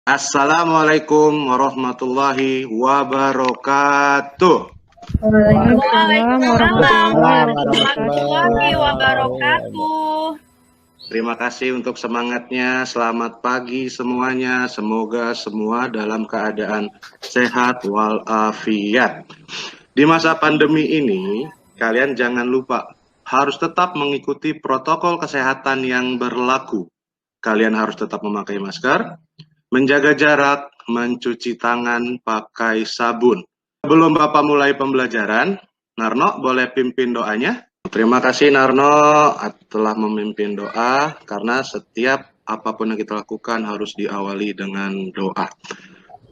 Assalamualaikum warahmatullahi wabarakatuh. Waalaikumsalam warahmatullahi wabarakatuh. Terima kasih untuk semangatnya. Selamat pagi semuanya. Semoga semua dalam keadaan sehat walafiat. Di masa pandemi ini, kalian jangan lupa harus tetap mengikuti protokol kesehatan yang berlaku. Kalian harus tetap memakai masker, menjaga jarak, mencuci tangan pakai sabun. Sebelum Bapak mulai pembelajaran, Narno boleh pimpin doanya? Terima kasih Narno telah memimpin doa, karena setiap apapun yang kita lakukan harus diawali dengan doa.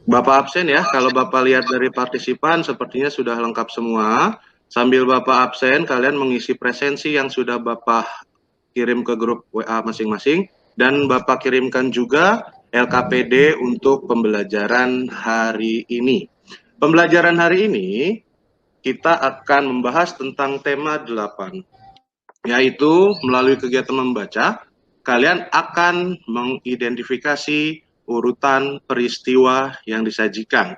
Bapak absen ya, kalau Bapak lihat dari partisipan sepertinya sudah lengkap semua. Sambil Bapak absen, kalian mengisi presensi yang sudah Bapak kirim ke grup WA masing-masing, dan Bapak kirimkan juga LKPD untuk pembelajaran hari ini. Pembelajaran hari ini kita akan membahas tentang tema 8, yaitu melalui kegiatan membaca, kalian akan mengidentifikasi urutan peristiwa yang disajikan.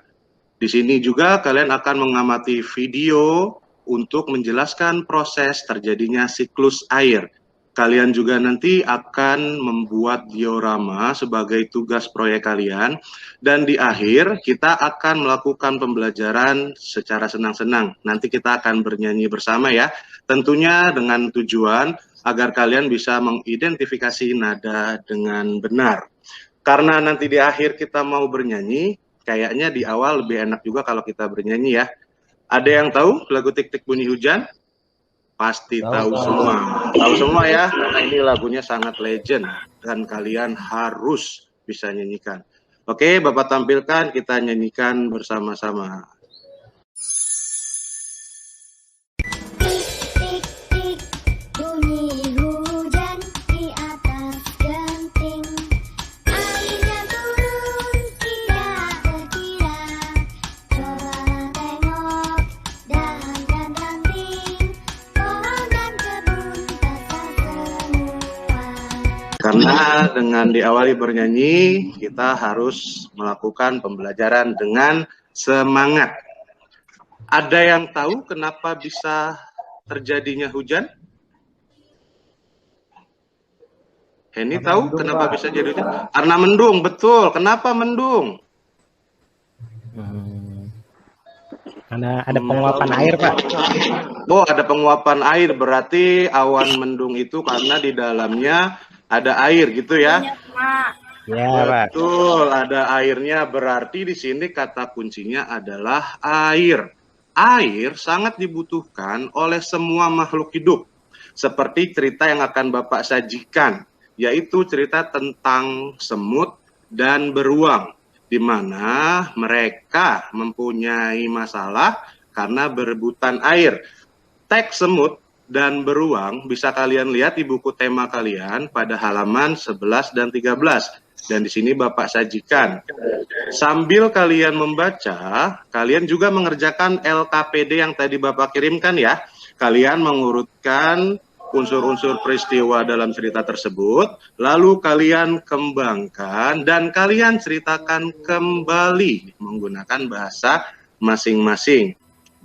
Di sini juga kalian akan mengamati video untuk menjelaskan proses terjadinya siklus air. Kalian juga nanti akan membuat diorama sebagai tugas proyek kalian, dan di akhir kita akan melakukan pembelajaran secara senang-senang. Nanti kita akan bernyanyi bersama ya, tentunya dengan tujuan agar kalian bisa mengidentifikasi nada dengan benar. Karena nanti di akhir kita mau bernyanyi, kayaknya di awal lebih enak juga kalau kita bernyanyi ya. Ada yang tahu lagu Tik Tik Bunyi Hujan? Pasti tahu semua. Tahu semua ya, karena ini lagunya sangat legend dan kalian harus bisa nyanyikan. Oke, Bapak tampilkan, kita nyanyikan bersama-sama. Karena dengan diawali bernyanyi, kita harus melakukan pembelajaran dengan semangat. Ada yang tahu kenapa bisa terjadinya hujan? Henny tahu kenapa bisa jadi hujan? Karena mendung, betul. Kenapa mendung? Karena ada penguapan air, Pak. Oh, ada penguapan air. Berarti awan mendung itu karena di dalamnya ada air gitu ya? Ya, Pak. Betul, ada airnya. Berarti di sini kata kuncinya adalah air. Air sangat dibutuhkan oleh semua makhluk hidup. Seperti cerita yang akan Bapak sajikan, yaitu cerita tentang semut dan beruang, di mana mereka mempunyai masalah karena berebutan air. Teks semut dan beruang bisa kalian lihat di buku tema kalian pada halaman 11 dan 13. Dan di sini Bapak sajikan. Sambil kalian membaca, kalian juga mengerjakan LKPD yang tadi Bapak kirimkan ya. Kalian mengurutkan unsur-unsur peristiwa dalam cerita tersebut, lalu kalian kembangkan dan kalian ceritakan kembali menggunakan bahasa masing-masing.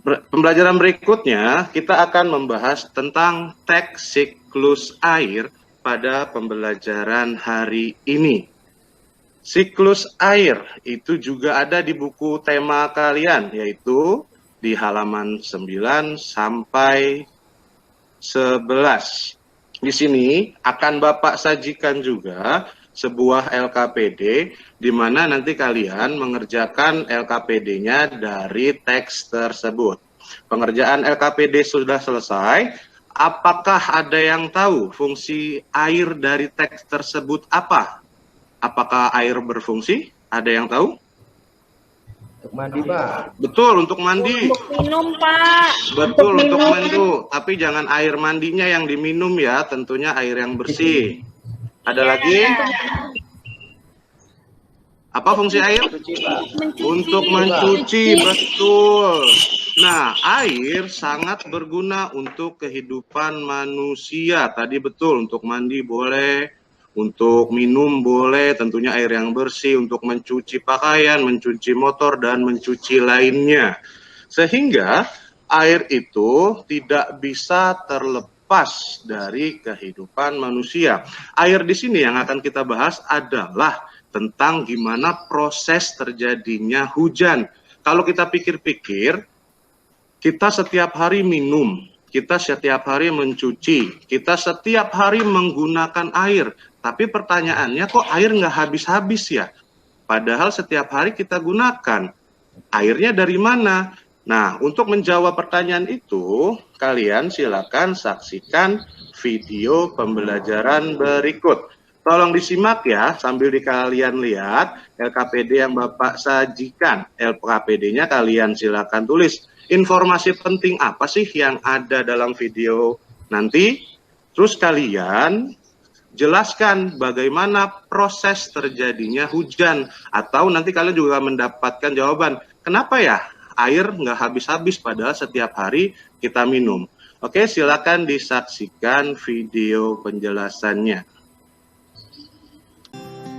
Pembelajaran berikutnya, kita akan membahas tentang teks siklus air pada pembelajaran hari ini. Siklus air itu juga ada di buku tema kalian, yaitu di halaman 9 sampai 11. Di sini akan Bapak sajikan juga sebuah LKPD, di mana nanti kalian mengerjakan LKPD-nya dari teks tersebut. Pengerjaan LKPD sudah selesai. Apakah ada yang tahu fungsi air dari teks tersebut apa? Apakah air berfungsi? Ada yang tahu? Untuk mandi, Pak. Betul, untuk mandi. Untuk minum, Pak. Betul, untuk minum. Tapi jangan air mandinya yang diminum ya, tentunya air yang bersih. Ada lagi? Apa fungsi air? Untuk mencuci, betul. Nah, air sangat berguna untuk kehidupan manusia. Tadi betul, untuk mandi boleh, untuk minum boleh, tentunya air yang bersih, untuk mencuci pakaian, mencuci motor, dan mencuci lainnya. Sehingga air itu tidak bisa terlepas dari kehidupan manusia. Air di sini yang akan kita bahas adalah tentang gimana proses terjadinya hujan. Kalau kita pikir-pikir, kita setiap hari minum, kita setiap hari mencuci, kita setiap hari menggunakan air. Tapi pertanyaannya, kok air nggak habis-habis ya? Padahal setiap hari kita gunakan. Airnya dari mana? Nah, untuk menjawab pertanyaan itu, kalian silakan saksikan video pembelajaran berikut. Tolong disimak ya, sambil kalian lihat LKPD yang Bapak sajikan. LKPD-nya kalian silakan tulis. Informasi penting apa sih yang ada dalam video nanti? Terus kalian jelaskan bagaimana proses terjadinya hujan. Atau nanti kalian juga mendapatkan jawaban, kenapa ya air nggak habis-habis padahal setiap hari kita minum. Oke, silakan disaksikan video penjelasannya.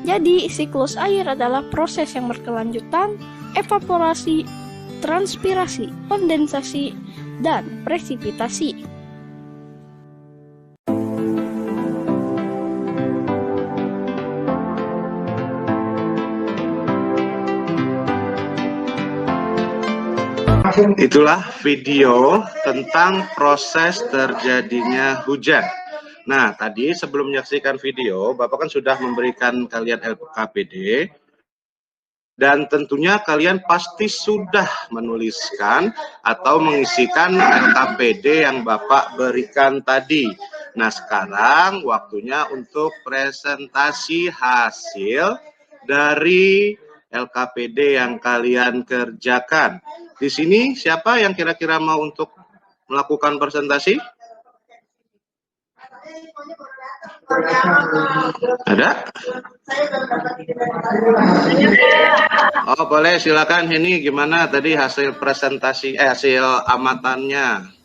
Jadi, siklus air adalah proses yang berkelanjutan, evaporasi, transpirasi, kondensasi, dan presipitasi. Itulah video tentang proses terjadinya hujan. Nah, tadi sebelum menyaksikan video, Bapak kan sudah memberikan kalian LKPD, dan tentunya kalian pasti sudah menuliskan atau mengisikan LKPD yang Bapak berikan tadi. Nah, sekarang waktunya untuk presentasi hasil dari LKPD yang kalian kerjakan. Di sini siapa yang kira-kira mau untuk melakukan presentasi? Ada? Oh, boleh, silakan. Ini gimana tadi hasil presentasi, hasil amatannya?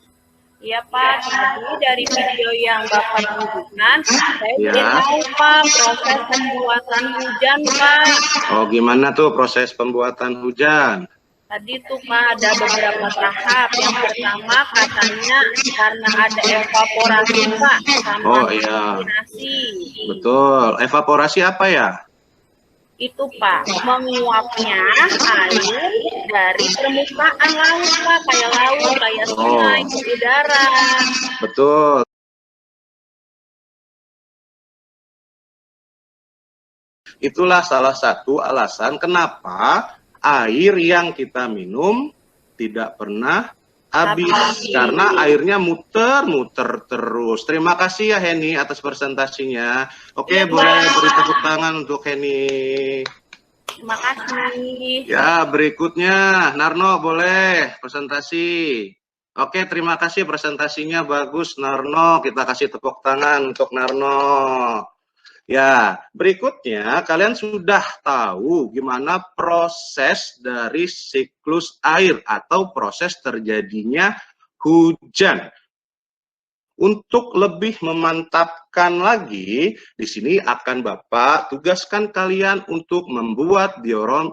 Iya Pak, tadi dari video yang Bapak tunjukkan, saya Ya. ingin tahu Pak proses pembuatan hujan Pak. Oh, gimana tuh proses pembuatan hujan? Tadi tuh Pak ada beberapa tahap. Yang pertama katanya karena ada evaporasi Pak, sama Oh, iya. kondensi. Betul. Evaporasi apa ya? Itu Pak, menguapnya air dari permukaan laut Pak, kayak laut, kayak sungai, ke udara. Betul. Itulah salah satu alasan kenapa air yang kita minum tidak pernah habis, karena airnya muter-muter terus. Terima kasih ya Heni atas presentasinya. Oke, boleh beri tepuk tangan untuk Heni. Terima kasih. Ya, berikutnya Narno boleh presentasi. Oke, terima kasih presentasinya bagus Narno. Kita kasih tepuk tangan untuk Narno. Ya, berikutnya kalian sudah tahu gimana proses dari siklus air atau proses terjadinya hujan. Untuk lebih memantapkan lagi, di sini akan Bapak tugaskan kalian untuk membuat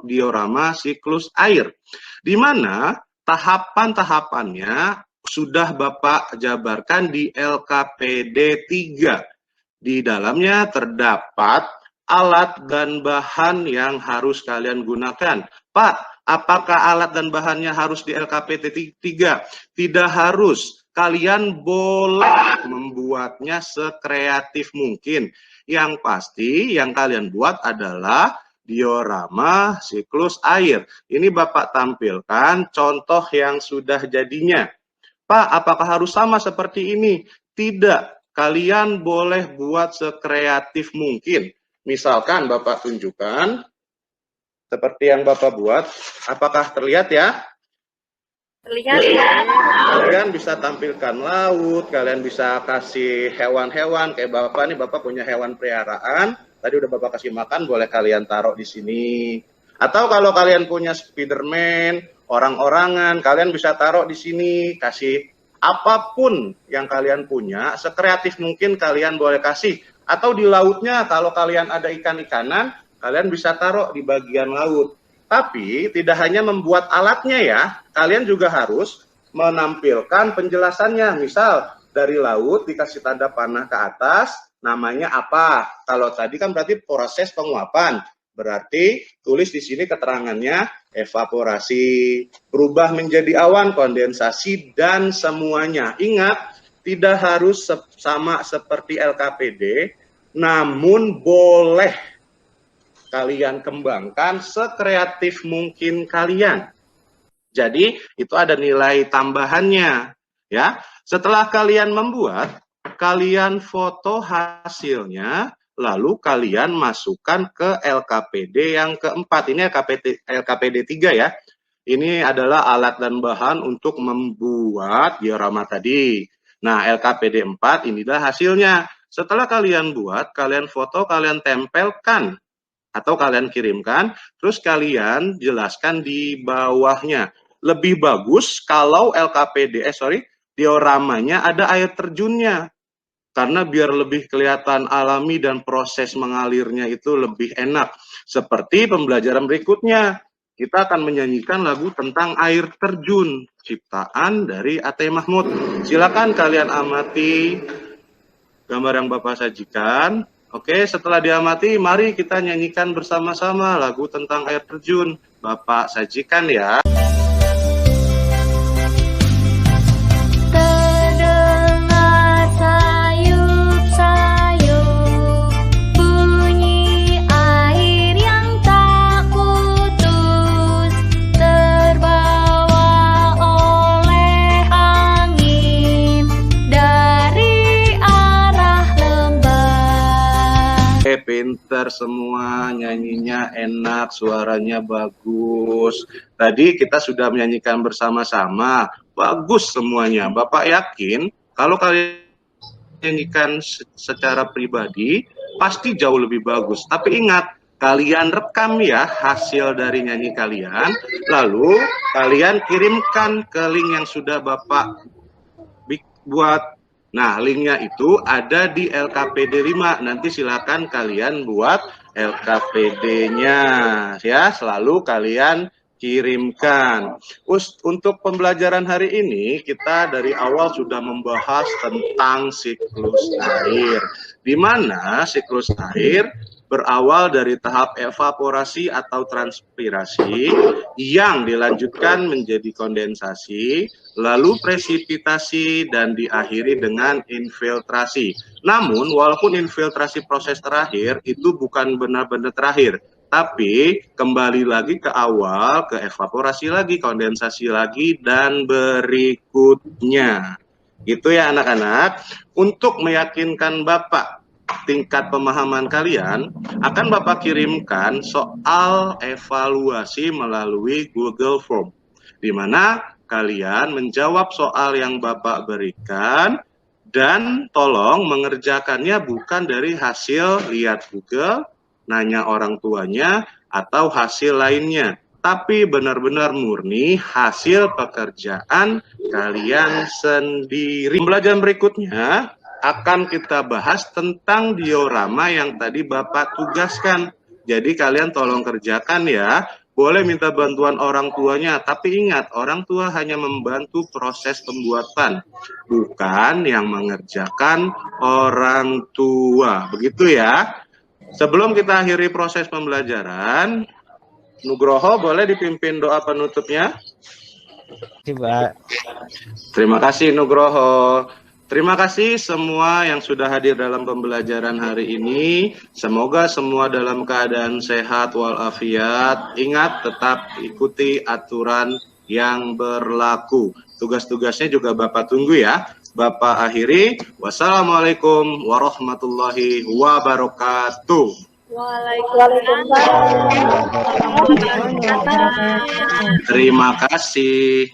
diorama siklus air, di mana tahapan-tahapannya sudah Bapak jabarkan di LKPD 3. Di dalamnya terdapat alat dan bahan yang harus kalian gunakan. Pak, apakah alat dan bahannya harus di LKPD 3? Tidak harus. Kalian boleh membuatnya sekreatif mungkin. Yang pasti yang kalian buat adalah diorama siklus air. Ini Bapak tampilkan contoh yang sudah jadinya. Pak, apakah harus sama seperti ini? Tidak. Kalian boleh buat sekreatif mungkin. Misalkan Bapak tunjukkan seperti yang Bapak buat. Apakah terlihat ya? Terlihat ya. Kalian bisa tampilkan laut, kalian bisa kasih hewan-hewan. Kayak Bapak nih, Bapak punya hewan peliharaan. Tadi udah Bapak kasih makan, boleh kalian taruh di sini. Atau kalau kalian punya Spiderman, orang-orangan, kalian bisa taruh di sini. Kasih apapun yang kalian punya, sekreatif mungkin kalian boleh kasih. Atau di lautnya, kalau kalian ada ikan-ikanan, kalian bisa taruh di bagian laut. Tapi tidak hanya membuat alatnya ya, kalian juga harus menampilkan penjelasannya. Misal dari laut dikasih tanda panah ke atas, namanya apa? Kalau tadi kan berarti proses penguapan. Berarti tulis di sini keterangannya evaporasi, berubah menjadi awan, kondensasi, dan semuanya. Ingat, tidak harus sama seperti LKPD, namun boleh kalian kembangkan sekreatif mungkin kalian. Jadi itu ada nilai tambahannya, ya. Setelah kalian membuat, kalian foto hasilnya, lalu kalian masukkan ke LKPD yang keempat. Ini LKPD 3 ya. Ini adalah alat dan bahan untuk membuat diorama tadi. Nah, LKPD 4 inilah hasilnya. Setelah kalian buat, kalian foto, kalian tempelkan atau kalian kirimkan, terus kalian jelaskan di bawahnya. Lebih bagus kalau dioramanya ada air terjunnya. Karena biar lebih kelihatan alami dan proses mengalirnya itu lebih enak. Seperti pembelajaran berikutnya, kita akan menyanyikan lagu tentang air terjun, ciptaan dari A.T. Mahmud. Silakan kalian amati gambar yang Bapak sajikan. Oke, setelah diamati, mari kita nyanyikan bersama-sama lagu tentang air terjun. Bapak sajikan ya. Pinter semua, nyanyinya enak, suaranya bagus. Tadi kita sudah menyanyikan bersama-sama, bagus semuanya. Bapak yakin kalau kalian nyanyikan secara pribadi, pasti jauh lebih bagus. Tapi ingat, kalian rekam ya hasil dari nyanyi kalian, lalu kalian kirimkan ke link yang sudah Bapak buat. Nah, linknya itu ada di LKPD 5. Nanti silakan kalian buat LKPD-nya ya, selalu kalian kirimkan. Untuk pembelajaran hari ini, kita dari awal sudah membahas tentang siklus air. Di mana siklus air berawal dari tahap evaporasi atau transpirasi yang dilanjutkan menjadi kondensasi, lalu presipitasi, dan diakhiri dengan infiltrasi. Namun, walaupun infiltrasi proses terakhir, itu bukan benar-benar terakhir, tapi kembali lagi ke awal, ke evaporasi lagi, kondensasi lagi, dan berikutnya. Gitu ya anak-anak. Untuk meyakinkan Bapak tingkat pemahaman kalian, akan Bapak kirimkan soal evaluasi melalui Google Form, di mana kalian menjawab soal yang Bapak berikan, dan tolong mengerjakannya bukan dari hasil lihat Google, nanya orang tuanya, atau hasil lainnya, tapi benar-benar murni hasil pekerjaan kalian sendiri. Pembelajaran berikutnya akan kita bahas tentang diorama yang tadi Bapak tugaskan. Jadi kalian tolong kerjakan ya. Boleh minta bantuan orang tuanya, tapi ingat, orang tua hanya membantu proses pembuatan, bukan yang mengerjakan orang tua. Begitu ya. Sebelum kita akhiri proses pembelajaran, Nugroho boleh dipimpin doa penutupnya? Coba. Terima kasih Nugroho. Terima kasih semua yang sudah hadir dalam pembelajaran hari ini. Semoga semua dalam keadaan sehat walafiat. Ingat, tetap ikuti aturan yang berlaku. Tugas-tugasnya juga Bapak tunggu ya. Bapak akhiri. Wassalamualaikum warahmatullahi wabarakatuh. Waalaikumsalam. Terima kasih.